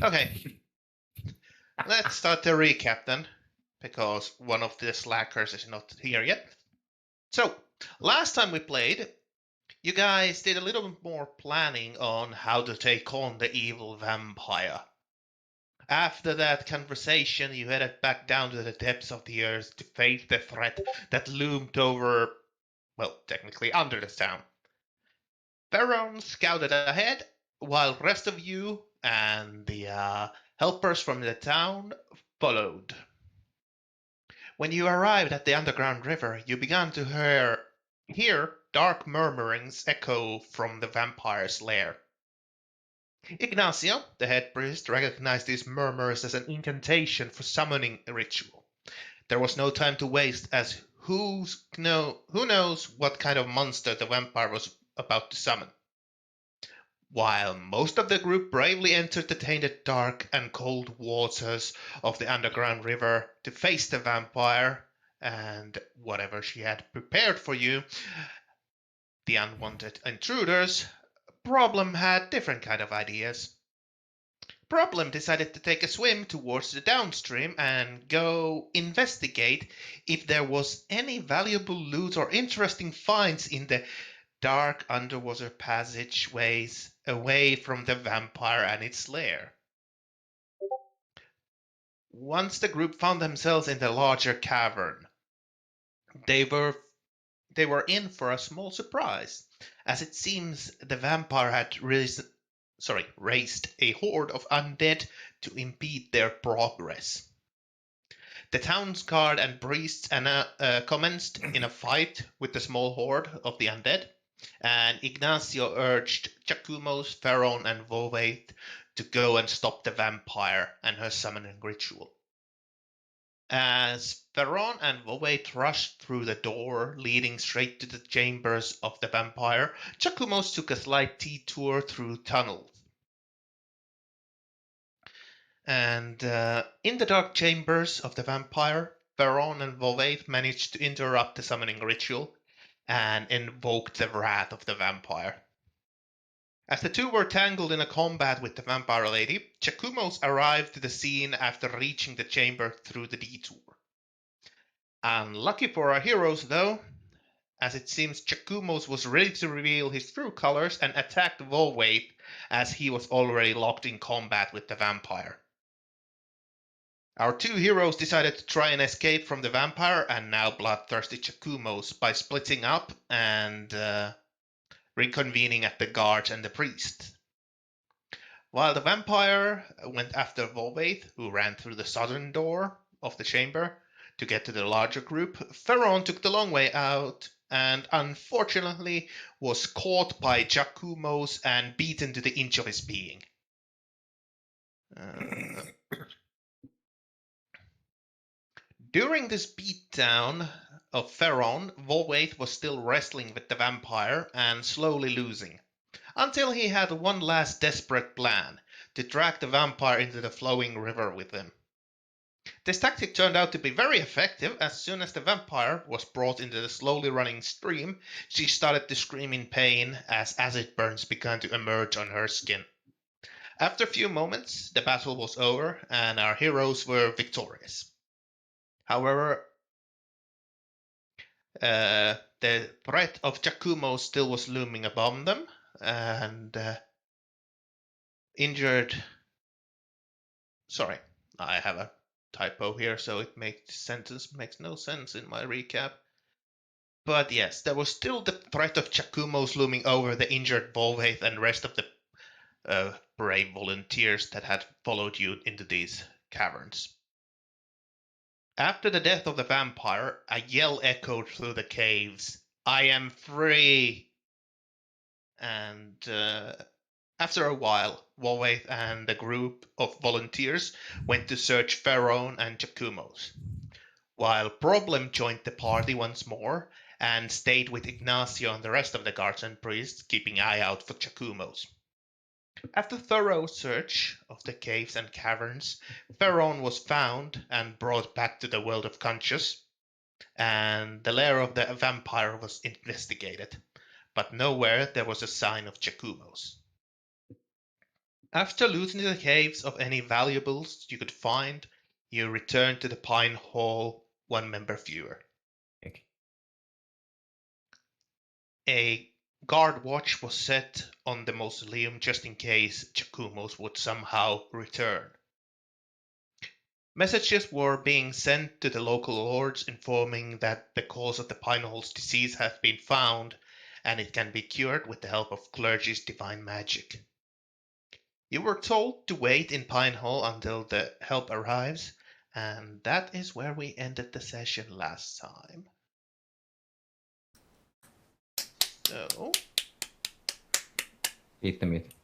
Okay, let's start the recap then, because one of the slackers is not here yet. So, last time we played, you guys did a little bit more planning on how to take on the evil vampire. After that conversation, you headed back down to the depths of the earth to face the threat that loomed over, well, technically under the town. Ferron scouted ahead, while the rest of you and the helpers from the town followed. When you arrived at the underground river, you began to hear dark murmurings echo from the vampire's lair. Ignacio, the head priest, recognized these murmurs as an incantation for summoning a ritual. There was no time to waste, as who knows what kind of monster the vampire was about to summon. While most of the group bravely entered the tainted dark and cold waters of the underground river to face the vampire and whatever she had prepared for you, the unwanted intruders, Problem had different kind of ideas. Problem decided to take a swim towards the downstream and go investigate if there was any valuable loot or interesting finds in the dark underwater passageways away from the vampire and its lair. Once the group found themselves in the larger cavern, they were they were in for a small surprise, as it seems the vampire had raised a horde of undead to impede their progress. The town's guard and priests commenced in a fight with the small horde of the undead, and Ignacio urged Chakumos, Ferron, and Voveith to go and stop the vampire and her summoning ritual. As Ferron and Voveith rushed through the door leading straight to the chambers of the vampire, Chakumos took a slight detour through tunnels. And in the dark chambers of the vampire, Ferron and Voveith managed to interrupt the summoning ritual and invoked the wrath of the vampire. As the two were tangled in a combat with the vampire lady, Chakumos arrived to the scene after reaching the chamber through the detour. Unlucky for our heroes, though, as it seems Chakumos was ready to reveal his true colors and attacked Voveith as he was already locked in combat with the vampire. Our two heroes decided to try and escape from the vampire and now bloodthirsty Chakumos by splitting up and reconvening at the guards and the priest. While the vampire went after Voveith, who ran through the southern door of the chamber to get to the larger group, Ferron took the long way out and unfortunately was caught by Chakumos and beaten to the inch of his being. During this beatdown of Ferron, Voveith was still wrestling with the vampire and slowly losing, until he had one last desperate plan to drag the vampire into the flowing river with him. This tactic turned out to be very effective. As soon as the vampire was brought into the slowly running stream, she started to scream in pain as acid burns began to emerge on her skin. After a few moments, the battle was over and our heroes were victorious. However, the threat of Chakumos still was looming above them, and injured. Sorry, I have a typo here, so it makes no sense in my recap. But yes, there was still the threat of Chakumos looming over the injured Voveith and rest of the brave volunteers that had followed you into these caverns. After the death of the vampire, a yell echoed through the caves. I am free! And after a while, Voveith and the group of volunteers went to search Ferron and Chakumos, while Problem joined the party once more and stayed with Ignacio and the rest of the guards and priests, keeping eye out for Chakumos. After thorough search of the caves and caverns, Ferron was found and brought back to the world of conscious, and the lair of the vampire was investigated, but nowhere there was a sign of Chakumos. After looting the caves of any valuables you could find, you return to the Pine Hall, one member fewer. Okay. A guard watch was set on the mausoleum just in case Chakumos would somehow return. Messages were being sent to the local lords informing that the cause of the Pinehole's disease has been found and it can be cured with the help of clergy's divine magic. You were told to wait in Pinehole until the help arrives, and that is where we ended the session last time. So, Eat the meat.